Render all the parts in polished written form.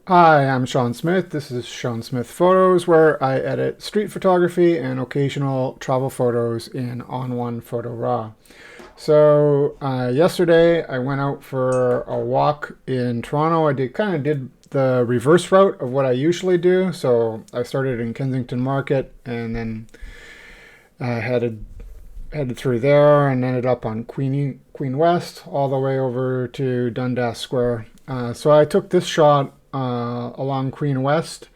Hi, I'm Sean Smith. This is Sean Smith Photos, where I edit street photography and occasional travel photos in On1 Photo Raw. Yesterday I went out for a walk in Toronto. I did the reverse route of what I usually do. So I started in Kensington Market and then headed through there and ended up on Queen West all the way over to Dundas Square. So I took this shot along Queen West,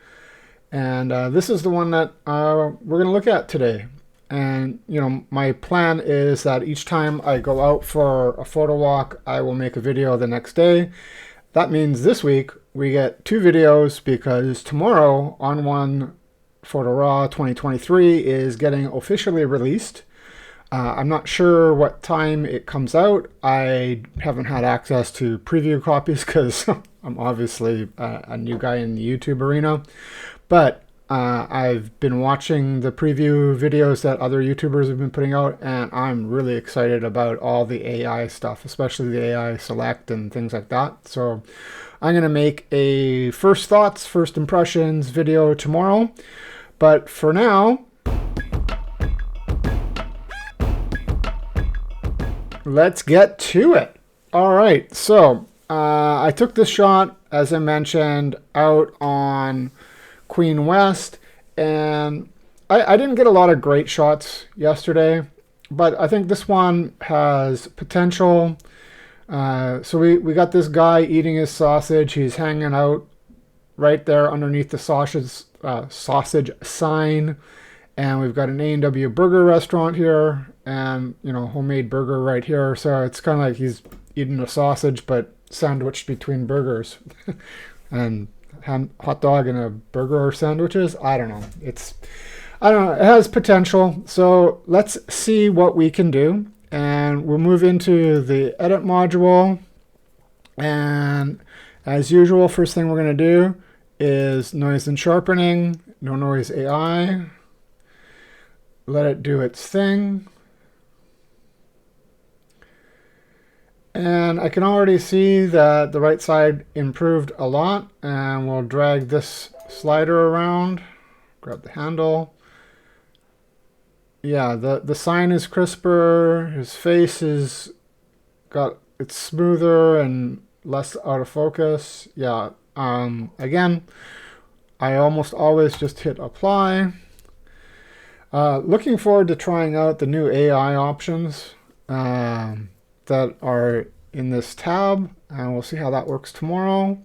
and this is the one that we're going to look at today. And my plan is that each time I go out for a photo walk, I will make a video the next day. That means this week we get two videos because tomorrow On1 Photo Raw 2023 is getting officially released. I'm not sure what time it comes out. I haven't had access to preview copies because I'm obviously a new guy in the YouTube arena. But I've been watching the preview videos that other YouTubers have been putting out, and I'm really excited about all the AI stuff, especially the AI select and things like that. So I'm going to make a first thoughts, first impressions video tomorrow. But for now, let's get to it. All right, so I took this shot, as I mentioned, out on Queen West, and I didn't get a lot of great shots yesterday, but I think this one has potential. So we got this guy eating his sausage. He's hanging out right there underneath the sausage sign. And we've got an A&W burger restaurant here and, homemade burger right here. So it's kind of like he's eating a sausage, but sandwiched between burgers. And hot dog and a burger or sandwiches. I don't know. It has potential. So let's see what we can do. And we'll move into the edit module. And as usual, first thing we're going to do is noise and sharpening. No noise AI. Let it do its thing. And I can already see that the right side improved a lot, and we'll drag this slider around, grab the handle. Yeah, the sign is crisper, his face it's smoother and less out of focus. Yeah, again, I almost always just hit apply. Looking forward to trying out the new AI options that are in this tab, and we'll see how that works tomorrow.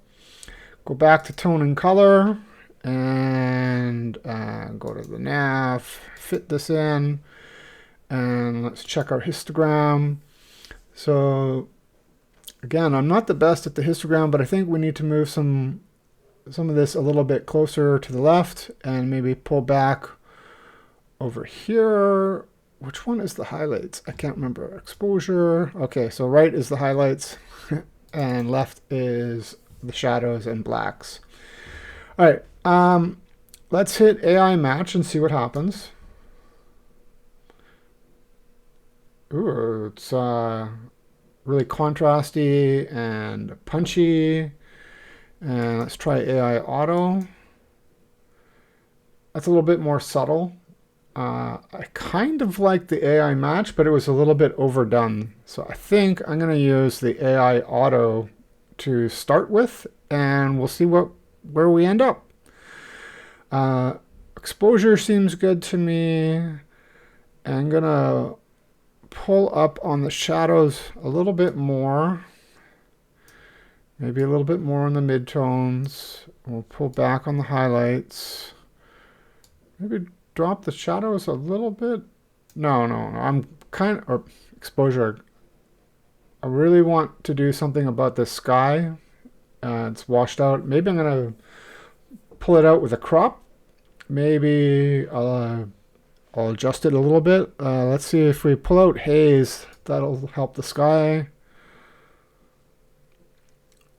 Go back to tone and color and go to the nav, fit this in, and let's check our histogram. So again, I'm not the best at the histogram, but I think we need to move some of this a little bit closer to the left and maybe pull back over here. Which one is the highlights? I can't remember. Exposure. Okay, so right is the highlights and left is the shadows and blacks. All right, let's hit AI match and see what happens. Ooh, it's really contrasty and punchy. And let's try AI auto. That's a little bit more subtle. I kind of like the AI match, but it was a little bit overdone. So I think I'm going to use the AI auto to start with, and we'll see where we end up. Exposure seems good to me. I'm going to pull up on the shadows a little bit more. Maybe a little bit more on the midtones. We'll pull back on the highlights. Maybe drop the shadows a little bit. No. I'm kind of, or exposure. I really want to do something about the sky. It's washed out. Maybe I'm going to pull it out with a crop. Maybe I'll adjust it a little bit. Let's see if we pull out haze. That'll help the sky.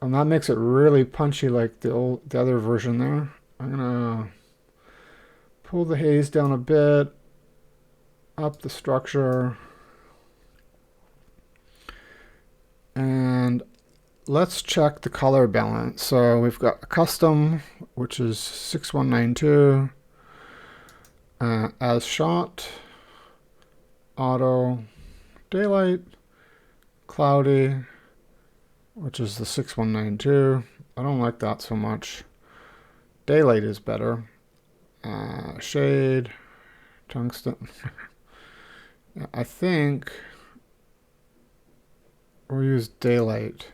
And that makes it really punchy like the other version there. I'm going to pull the haze down a bit, up the structure, and let's check the color balance. So we've got a custom, which is 6192, as shot, auto, daylight, cloudy, which is the 6192. I don't like that so much. Daylight is better. Shade, tungsten. Yeah, I think we'll use daylight,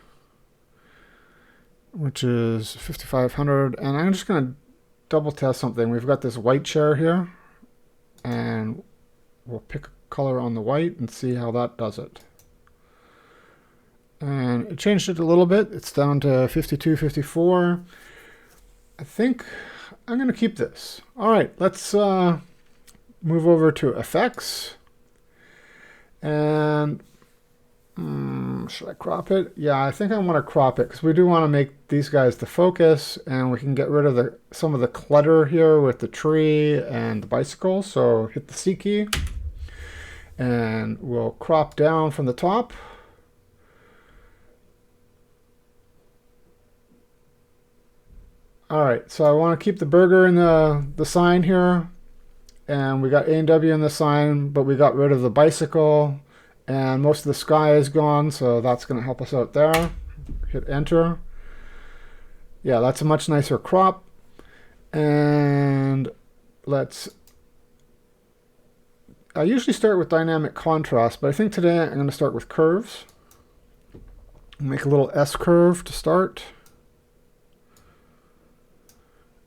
which is 5500. And I'm just going to double test something. We've got this white chair here, and we'll pick a color on the white and see how that does it. And it changed it a little bit. It's down to 52, 54. I think I'm going to keep this. All right, let's move over to effects. And should I crop it? Yeah, I think I want to crop it because we do want to make these guys the focus, and we can get rid of some of the clutter here with the tree and the bicycle. So hit the C key, and we'll crop down from the top. All right, so I want to keep the burger in the sign here, and we got A and W in the sign, but we got rid of the bicycle, and most of the sky is gone, so that's going to help us out there. Hit enter. Yeah, that's a much nicer crop. And I usually start with dynamic contrast, but I think today I'm going to start with curves. Make a little S curve to start.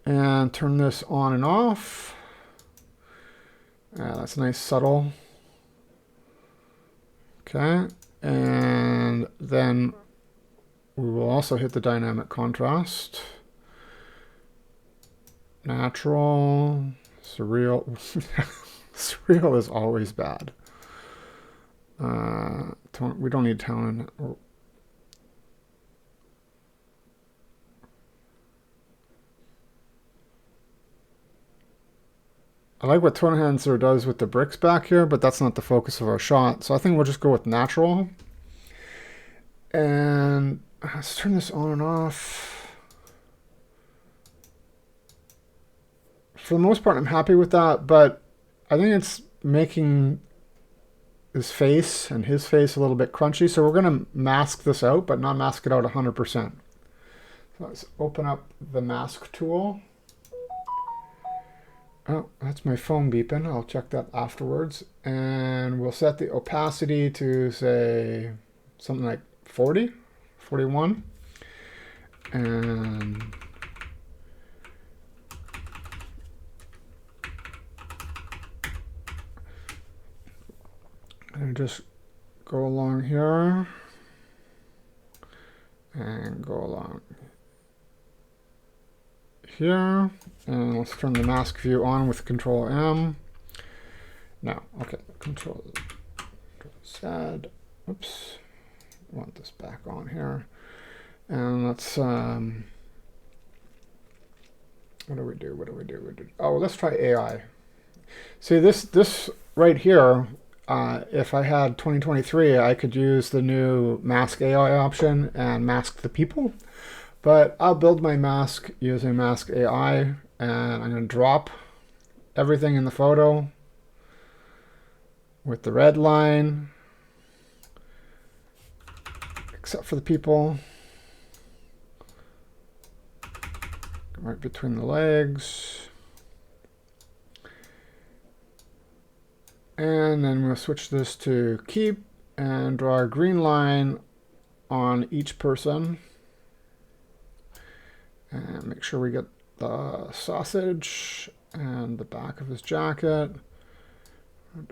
And turn this on and off. That's nice, subtle. Okay, and then we will also hit the dynamic contrast. Natural, surreal. Surreal is always bad. We don't need tone. I like what Tone Enhancer does with the bricks back here, but that's not the focus of our shot. So I think we'll just go with natural. And let's turn this on and off. For the most part, I'm happy with that, but I think it's making his face and his face a little bit crunchy. So we're going to mask this out, but not mask it out 100%. So let's open up the mask tool. Oh, that's my phone beeping. I'll check that afterwards. And we'll set the opacity to, say, something like 40, 41. And just go along here and go along here, and let's turn the mask view on with Control M. No, okay, Control Z. Oops, I want this back on here, and let's what do we do? Oh, let's try AI. See this right here. If I had 2023, I could use the new mask AI option and mask the people. But I'll build my mask using Mask AI, and I'm going to drop everything in the photo with the red line, except for the people. Right between the legs. And then we'll switch this to keep and draw a green line on each person. And make sure we get the sausage and the back of his jacket,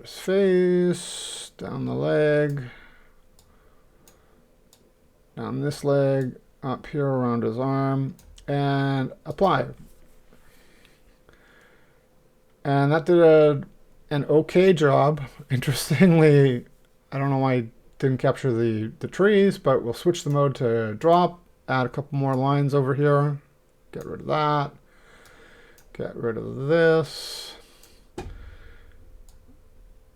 his face, down the leg, down this leg, up here around his arm, and apply. And that did an okay job. Interestingly, I don't know why I didn't capture the trees, but we'll switch the mode to drop, add a couple more lines over here. Get rid of that. Get rid of this.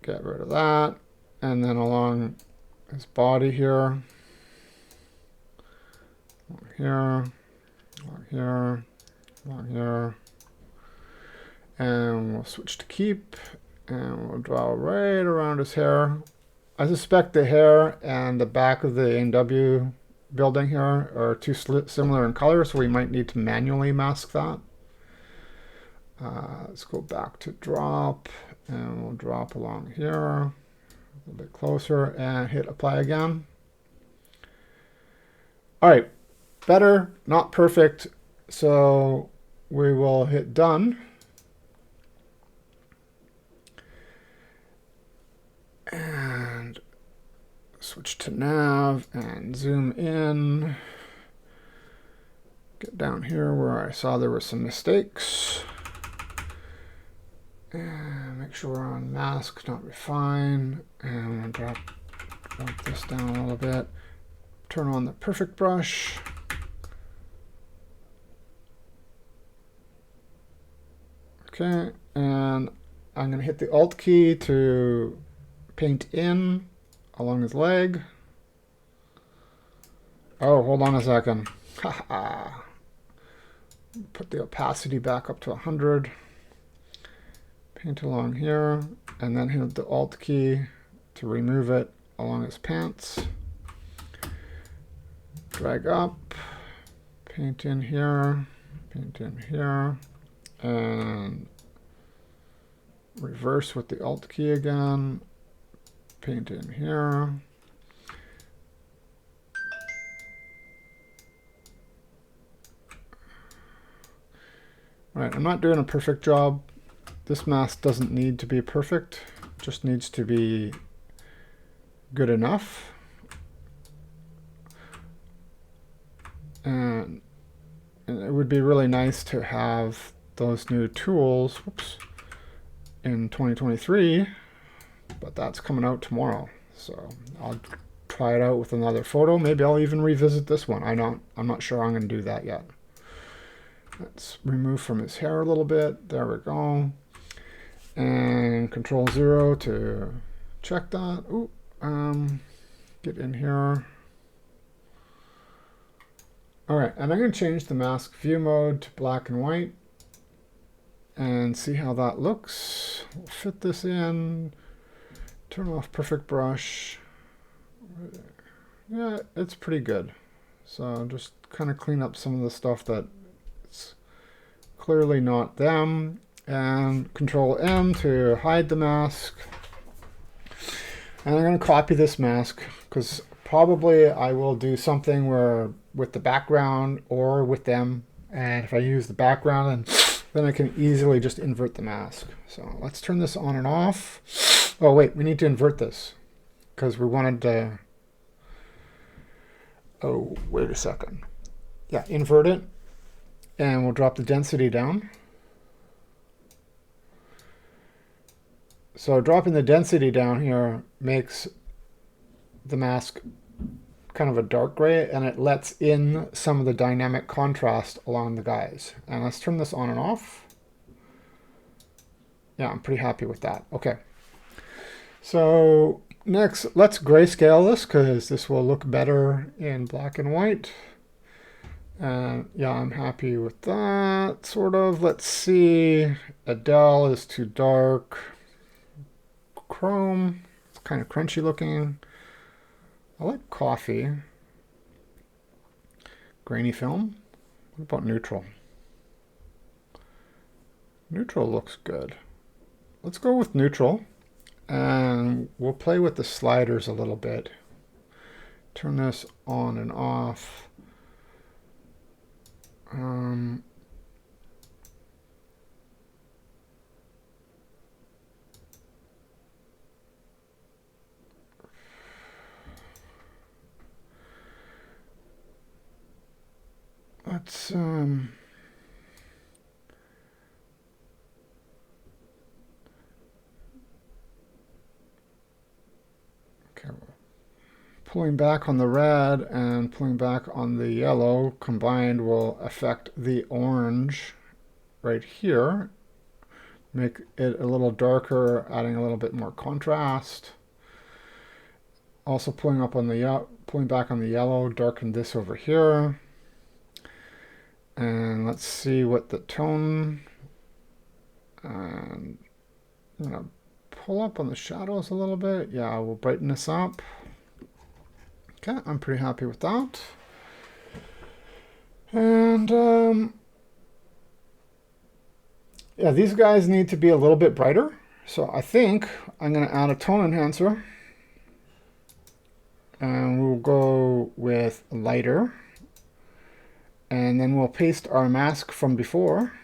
Get rid of that. And then along his body here. along here, along here, along here. And we'll switch to keep, and we'll draw right around his hair. I suspect the hair and the back of the A&W building here are too similar in color, so we might need to manually mask that. Let's go back to drop, and we'll drop along here a little bit closer and hit apply again. All right, better, not perfect, so we will hit done. And switch to nav and zoom in. Get down here where I saw there were some mistakes. And make sure we're on mask, not refine. And I'm going to drop this down a little bit. Turn on the perfect brush. Okay, and I'm going to hit the Alt key to paint in along his leg. Oh, hold on a second. Put the opacity back up to 100. Paint along here, and then hit the Alt key to remove it along his pants. Drag up, paint in here, and reverse with the Alt key again. Paint in here. All right, I'm not doing a perfect job. This mask doesn't need to be perfect, it just needs to be good enough. And it would be really nice to have those new tools, in 2023. But that's coming out tomorrow, so I'll try it out with another photo. Maybe I'll even revisit this one. I'm not sure I'm going to do that yet. Let's remove from his hair a little bit. There we go. And Control 0 to check that. Ooh, get in here. All right, and I'm going to change the mask view mode to black and white and see how that looks. We'll fit this in. Turn off perfect brush. Yeah, it's pretty good. So just kind of clean up some of the stuff that's clearly not them. And Control M to hide the mask. And I'm going to copy this mask because probably I will do something where with the background or with them. And if I use the background, then I can easily just invert the mask. So let's turn this on and off. Oh wait, we need to invert this because we wanted to, oh, wait a second. Yeah, invert it, and we'll drop the density down. So dropping the density down here makes the mask kind of a dark gray, and it lets in some of the dynamic contrast along the guys. And let's turn this on and off. Yeah, I'm pretty happy with that. Okay. So next, let's grayscale this because this will look better in black and white. And yeah, I'm happy with that, sort of. Let's see. Adele is too dark. Chrome, it's kind of crunchy looking. I like coffee. Grainy film. What about neutral? Neutral looks good. Let's go with neutral. And we'll play with the sliders a little bit. Turn this on and off. Let's okay, pulling back on the red and pulling back on the yellow combined will affect the orange right here. Make it a little darker, adding a little bit more contrast. Also pulling back on the yellow, darken this over here. And let's see what the tone, and I'm going to pull up on the shadows a little bit. Yeah, we'll brighten this up. Okay, I'm pretty happy with that. And yeah, these guys need to be a little bit brighter. So I think I'm going to add a tone enhancer. And we'll go with lighter. And then we'll paste our mask from before.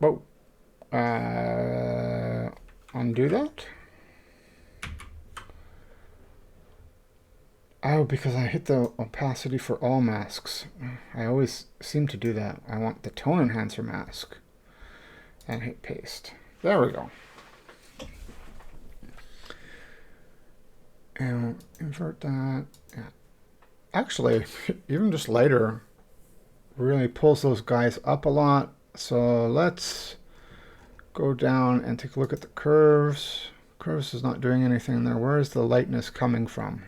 Oh, undo that. Oh, because I hit the opacity for all masks. I always seem to do that. I want the tone enhancer mask. And hit paste. There we go. And invert that. Yeah. Actually, even just lighter really pulls those guys up a lot. So let's go down and take a look at the curves. Curves is not doing anything there. Where is the lightness coming from?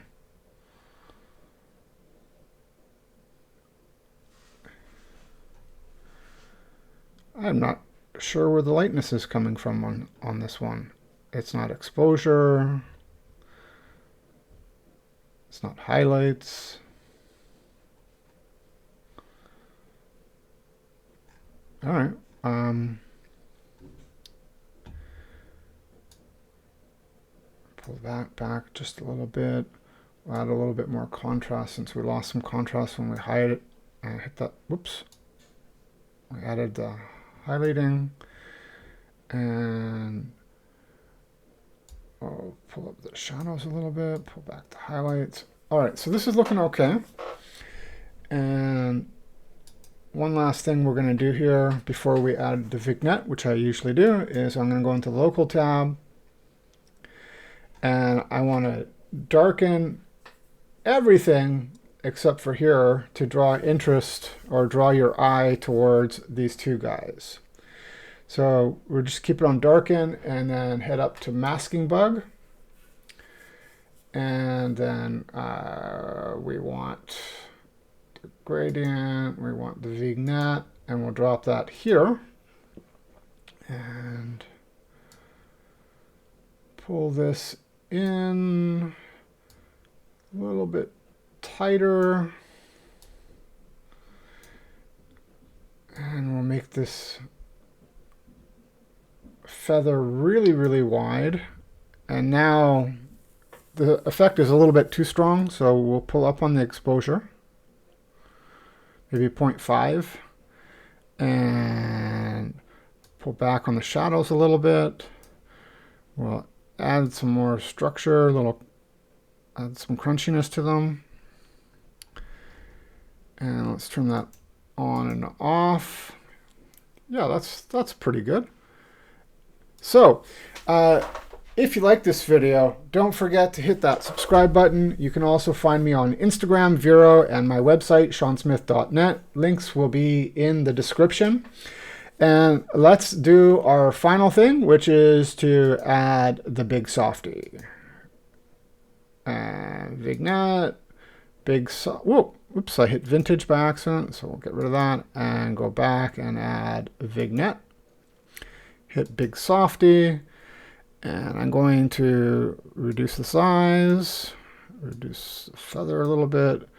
I'm not sure where the lightness is coming from on this one. It's not exposure. It's not highlights. All right. Pull that back just a little bit. We'll add a little bit more contrast since we lost some contrast when we hide it. And hit that. Whoops. We added the highlighting. And I'll pull up the shadows a little bit, pull back the highlights. All right, so this is looking okay. And one last thing we're going to do here before we add the vignette, which I usually do, is I'm going to go into the Local tab. And I want to darken everything except for here to draw interest or draw your eye towards these two guys. So we'll just keep it on darken and then head up to masking bug. And then we want the gradient, we want the vignette, and we'll drop that here. And pull this in a little bit tighter. And we'll make this feather really, really wide. And now the effect is a little bit too strong, so we'll pull up on the exposure, maybe 0.5, and pull back on the shadows a little bit. We'll add some more structure, add some crunchiness to them. And let's turn that on and off. Yeah, that's pretty good. So, if you like this video, don't forget to hit that subscribe button. You can also find me on Instagram, Vero, and my website, seansmith.net. Links will be in the description. And let's do our final thing, which is to add the big softy. And vignette, whoops, I hit vintage by accident, so we'll get rid of that and go back and add vignette. Hit big softy, and I'm going to reduce the size, reduce the feather a little bit,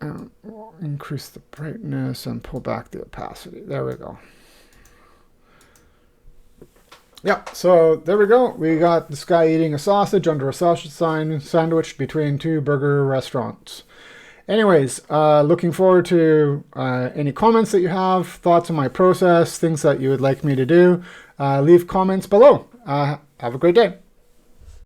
and we'll increase the brightness and pull back the opacity. There we go. Yeah, so there we go. We got this guy eating a sausage under a sausage sign sandwiched between two burger restaurants. Anyways, looking forward to any comments that you have, thoughts on my process, things that you would like me to do. Leave comments below. Have a great day.